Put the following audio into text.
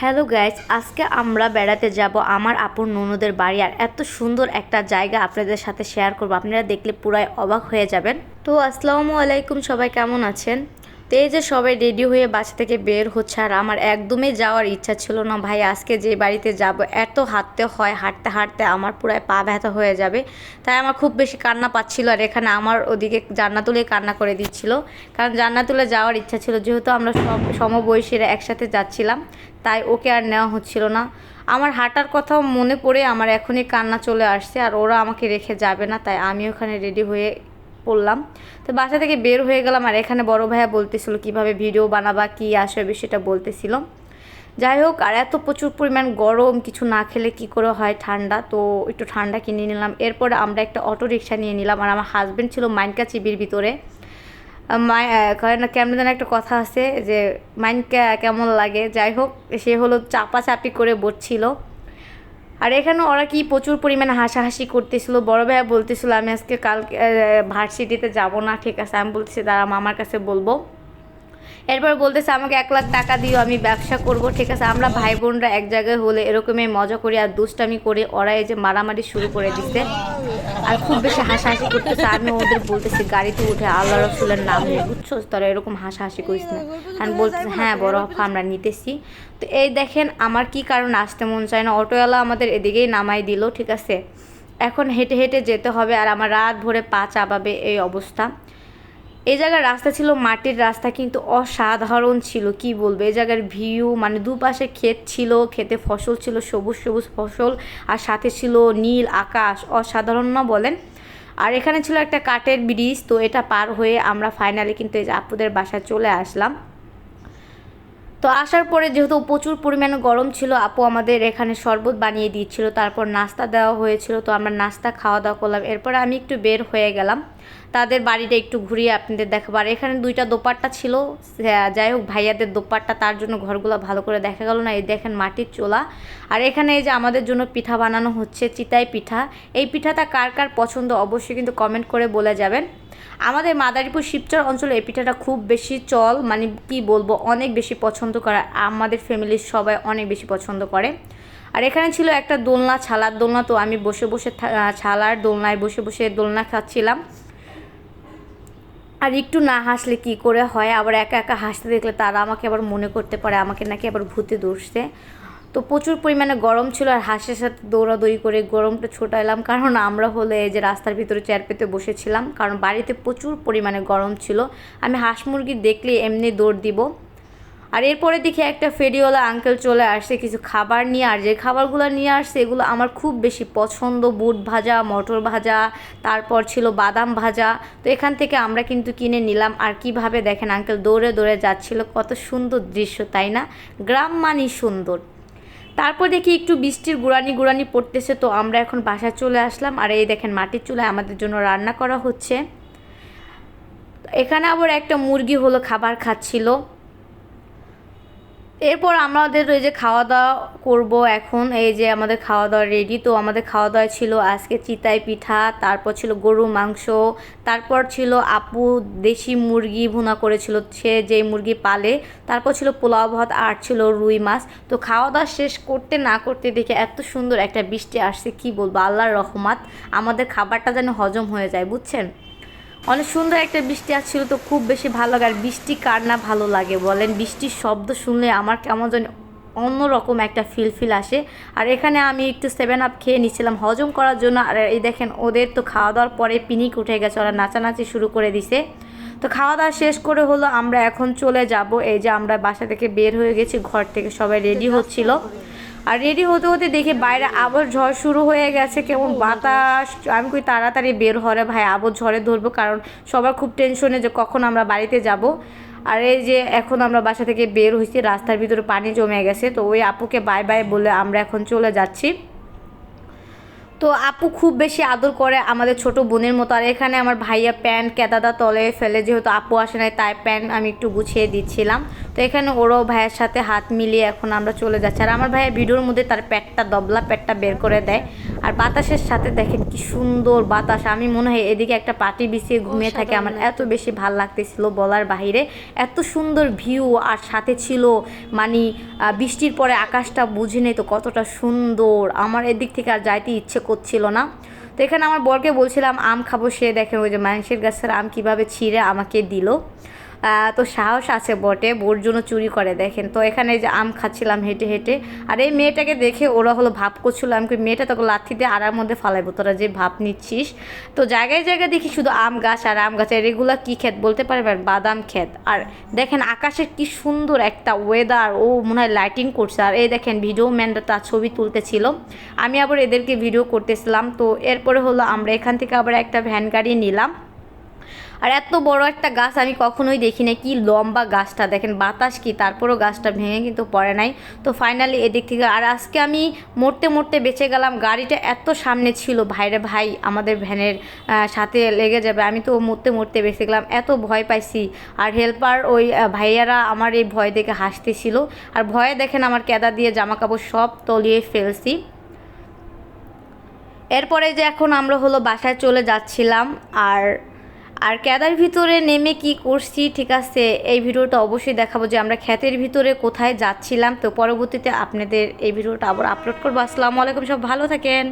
Hello guys, আজকে আমরা বেড়াতে যাব আমার আপুর ননদের বাড়ি। আর এত সুন্দর একটা জায়গা আপনাদের সাথে শেয়ার করব, আপনারা দেখলে পুরাই অবাক হয়ে যাবেন। তো আসসালামু আলাইকুম, সবাই কেমন আছেন? তো এই যে সবাই রেডি হয়ে বাসা থেকে বের হচ্ছে, আর আমার একদমই যাওয়ার ইচ্ছা ছিল না ভাই। আজকে যে বাড়িতে যাব এত হাঁটতে হয়, হাঁটতে হাঁটতে আমার পুরাই পা ব্যথা হয়ে যাবে। তাই আমার খুব বেশি কান্না পাচ্ছিল, আর এখানে আমার ওদিকে জান্নাতুলে কান্না করে দিচ্ছিল, কারণ জান্নাতুলে যাওয়ার ইচ্ছা ছিল, যেহেতু আমরা সব সমবয়সীরা একসাথে যাচ্ছিলাম, তাই ওকে আর নেওয়া হচ্ছিল না। আমার হাঁটার কথাও মনে পড়ে আমার এখনই কান্না চলে আসছে, আর ওরা আমাকে রেখে যাবে না, তাই আমি ওখানে রেডি হয়ে পড়লাম। তো বাসা থেকে বের হয়ে গেলাম, আর এখানে বড় ভাইয়া বলতেছিল কিভাবে ভিডিও বানাবা, কি আসবে সেটা বলতেছিল। যাই হোক, আর এত প্রচুর পরিমাণ গরম, কিছু না খেলে কি করে হয় ঠান্ডা, তো একটু ঠান্ডা কিনে নিলাম। এরপরে আমরা একটা অটো রিক্সা নিয়ে নিলাম, আর আমার হাজব্যান্ড ছিল মাইনকা চিবির ভিতরে। কেমন যেন একটা কথা আছে যে মাইনকা কেমন লাগে, যাই হোক সে হলো চাপাচাপি করে বসছিল। আর এখানে ওরা কি প্রচুর পরিমাণে হাসাহাসি করতেছিল। বড় ভাইয়া বলতেছিল আমি আজকে কালকে ভার্সিটিতে যাব না, ঠিক আছে। আমি বলতেছি দাঁড়া, মামার কাছে বলবো। এরপর বলতেছে আমাকে 1 লাখ টাকা দিও, আমি ব্যবসা করব, ঠিক আছে। আমরা ভাই বোনরা এক জায়গায় হলে এরকমই মজা করি আর দুষ্টামি করি। ওরা এই যে মারামারি শুরু করে দিচ্ছে, আর খুব বেশি হাসাহাসি করতেছে। আমি ওদের বলতেছি গাড়িতে উঠে আল্লাহ রসুলের নাম নিয়ে, বুঝছো, তারা এরকম হাসাহাসি করিস না। আর বলতেছে হ্যাঁ বড় আপা আমরা নিতেছি। তো এই দেখেন আমার কি কারণ আসতে মন চায় না, অটোওয়ালা আমাদের এদিকেই নামাই দিল, ঠিক আছে। এখন হেঁটে হেঁটে যেতে হবে, আর আমার রাত ভরে পা চাবাবে এই অবস্থা। এই জায়গার রাস্তা ছিল মাটির রাস্তা, কিন্তু অসাধারণ ছিল, কি বলবো। এই জায়গার ভিউ, মানে দুপাশে ক্ষেত ছিল, ক্ষেতে ফসল ছিল, সবুজ সবুজ ফসল, আর সাথে ছিল নীল আকাশ, অসাধারণ না বলেন। আর এখানে ছিল একটা কাঠের ব্রিজ, তো এটা পার হয়ে আমরা ফাইনালি কিন্তু এই যে আপুদের বাসায় চলে আসলাম। তো আসার পরে যেহেতু প্রচুর পরিমাণে গরম ছিল, আপু আমাদের এখানে শরবত বানিয়ে দিচ্ছিল, তারপর নাস্তা দেওয়া হয়েছিল, তো আমরা নাস্তা খাওয়া দাওয়া করলাম। এরপরে আমি একটু বের হয়ে গেলাম তাদের বাড়িটা একটু ঘুরিয়ে আপনাদের দেখাবো। আর এখানে 2টা দোপাট্টা ছিল, যাই হোক ভাইয়াদের দোপাট্টা, তার জন্য ঘরগুলো ভালো করে দেখা গেল না। এই দেখেন মাটির চুলা, আর এখানে এই যে আমাদের জন্য পিঠা বানানো হচ্ছে, চিতাই পিঠা। এই পিঠাটা কার কার পছন্দ অবশ্যই কিন্তু কমেন্ট করে বলে যাবেন। আমাদের মাদারীপুর শিবচর অঞ্চলে এই পিঠাটা খুব বেশি চল, মানে কি বলবো, অনেক বেশি পছন্দ করে, আমাদের ফ্যামিলির সবাই অনেক বেশি পছন্দ করে। আর এখানে ছিল একটা দোলনা, ছালার দোলনা, তো আমি বসে বসে ছালার দোলনায় বসে বসে দোলনা খাচ্ছিলাম। আর একটু না হাসলে কি করে হয়, আবার একা একা হাসতে দেখলে তারা আমাকে আবার মনে করতে পারে আমাকে নাকি আবার ভূতে ধরছে। তো প্রচুর পরিমাণে গরম ছিল, আর হাঁসের সাথে দৌড়াদৌড়ি করে গরমটা ছোটাইলাম, কারণ আমরা হলে এই যে রাস্তার ভিতরে চেয়ার পেতে বসেছিলাম, কারণ বাড়িতে প্রচুর পরিমাণে গরম ছিল। আমি হাঁস মুরগি দেখলে এমনি দৌড় দিব। আর এরপরে দেখি একটা ফেরিওয়ালা আঙ্কেল চলে আসছে কিছু খাবার নিয়ে, আর যে খাবারগুলো নিয়ে আসছে এগুলো আমার খুব বেশি পছন্দ। বুট ভাজা, মটর ভাজা, তারপর ছিল বাদাম ভাজা। তো এখান থেকে আমরা কিন্তু কিনে নিলাম। আর কিভাবে দেখেন আঙ্কেল দৌড়ে দৌড়ে যাচ্ছিল, কত সুন্দর দৃশ্য তাই না? গ্রাম মানেই সুন্দর। তারপর দেখি একটু বৃষ্টির গুড়ানি গুড়ানি পড়তেছে, তো আমরা এখন বাসায় চলে আসলাম। আর এই দেখেন মাটির চুলায় আমাদের জন্য রান্না করা হচ্ছে। এখানে আবার একটা মুরগি হলো খাবার খাচ্ছিল। এরপর আমাদের ওই যে খাওয়া দাওয়া করব এখন, এই যে আমাদের খাওয়া দাওয়া রেডি। তো আমাদের খাওয়া দাওয়া ছিল আজকে চিতাই পিঠা, তারপর ছিল গরু মাংস, তারপর ছিল আপু দেশি মুরগি ভুনা করেছিল, সে যেই মুরগি পালে, তারপর ছিল পোলাও ভাত, আর ছিল রুই মাছ। তো খাওয়া দাওয়া শেষ করতে না করতে দেখে এত সুন্দর একটা বৃষ্টি আসছে, কি বলবো, আল্লাহর রহমত, আমাদের খাবারটা যেন হজম হয়ে যায়, বুঝছেন। অনেক সুন্দর একটা বৃষ্টি আসছিল, তো খুব বেশি ভালো লাগে। আর বৃষ্টি কার না ভালো লাগে বলেন, বৃষ্টির শব্দ শুনলে আমার কেমন যেন অন্যরকম একটা ফিল আসে। আর এখানে আমি একটু 7 আপ খেয়ে নিচ্ছিলাম হজম করার জন্য। আর এই দেখেন ওদের তো খাওয়া দাওয়ার পরে পিনিক উঠে গেছে, ওরা নাচানাচি শুরু করে দিছে। তো খাওয়া দাওয়া শেষ করে হলো আমরা এখন চলে যাব। এই যে আমরা বাসা থেকে বের হয়ে গেছি, ঘর থেকে সবাই রেডি হচ্ছিল। আর রেডি হতে হতে দেখি বাইরে আবার ঝড় শুরু হয়ে গেছে, কেমন বাতাস। আমি কই তাড়াতাড়ি বের হরে ভাই, আবার ঝড়ে ধরবো, কারণ সবার খুব টেনশনে যে কখন আমরা বাড়িতে যাব। আর এই যে এখন আমরা বাসা থেকে বের হয়েছি, রাস্তার ভিতরে পানি জমে গেছে, তো ওই আপুকে বাই বাই বলে আমরা এখন চলে যাচ্ছি। তো আপু খুব বেশি আদর করে আমাদের ছোট বোনের মতো। আর এখানে আমার ভাইয়া প্যান্ট কেদাদা তলে ফেলে, যেহেতু আপু আসে নাই তাই প্যান্ট আমি একটু গুছিয়ে দিচ্ছিলাম। তো এখানে ওরাও ভাইয়ের সাথে হাত মিলিয়ে এখন আমরা চলে যাচ্ছি। আর আমার ভাইয়া ভিডিওর মধ্যে তার পেটটা দবলা পেটটা বের করে দেয়। আর বাতাসের সাথে দেখেন কি সুন্দর বাতাস, আমি মনে হয় এদিকে একটা পাটি বিছিয়ে ঘুমিয়ে থাকে, আমার এত বেশি ভাল লাগতেছিল বলার বাহিরে। এত সুন্দর ভিউ, আর সাথে ছিল মানে বৃষ্টির পরে আকাশটা বুঝে নেই তো কতটা সুন্দর, আমার এদিক থেকে আর যাইতে ইচ্ছে করছিল না। তো এখানে আমার বরকে বলছিলাম আম খাবো, সে দেখেন ওই যে মানুষের গাছের আম কীভাবে ছিঁড়ে আমাকে দিল। তো সাহস আছে বটে, বোর জন্য চুরি করে দেখেন। তো এখানে যে আম খাচ্ছিলাম হেঁটে হেঁটে, আর এই মেয়েটাকে দেখে ওরা হলো ভাব করছিল, আমি মেয়েটা তোকে লাথি দিয়ে আড়ার মধ্যে ফালাইবো, তোরা যে ভাব নিচ্ছিস। তো জায়গায় জায়গায় দেখি শুধু আম গাছ আর আম গাছ, আর এগুলো কী ক্ষেত বলতে পারবেন? বাদাম ক্ষেত। আর দেখেন আকাশের কি সুন্দর একটা ওয়েদার, ও মনে হয় লাইটিং করছে। আর এই দেখেন ভিডিও ম্যানরা তার ছবি তুলতেছিল, আমি আবার এদেরকে ভিডিও করতেছিলাম। তো এরপরে হলো আমরা এখান থেকে আবার একটা ভ্যান গাড়ি নিলাম। আর এত বড় একটা গাছ আমি কখনোই দেখি না, কি লম্বা গাছটা দেখেন, বাতাস কি, তারপরও গাছটা ভেঙে কিন্তু পড়ে নাই। তো ফাইনালি এদিক থেকে, আর আজকে আমি মরতে মরতে বেঁচে গেলাম, গাড়িটা এত সামনে ছিল, ভাইরে ভাই আমাদের ভ্যানের সাথে লেগে যাবে, আমি তো মরতে মরতে বেঁচে গেলাম, এত ভয় পাইছি। আর হেল্পার ওই ভাইয়ারা আমার এই ভয় দেখে হাসতেছিল, আর ভয়ে দেখেন আমার কেদা দিয়ে জামা কাপড় সব তলিয়ে ফেলছি। এরপরে যে এখন আমরা হলো বাসায় চলে যাচ্ছিলাম, আর আর ক্যাদার ভিতরে নেমে কি করছি, ঠিক আছে, এই ভিডিওটা অবশ্যই দেখাবো যে আমরা ক্ষেতের ভিতরে কোথায় যাচ্ছিলাম। তো পরবর্তীতে আপনাদের এই ভিডিওটা আবার আপলোড করবো। আসসালামু আলাইকুম, সব ভালো থাকেন।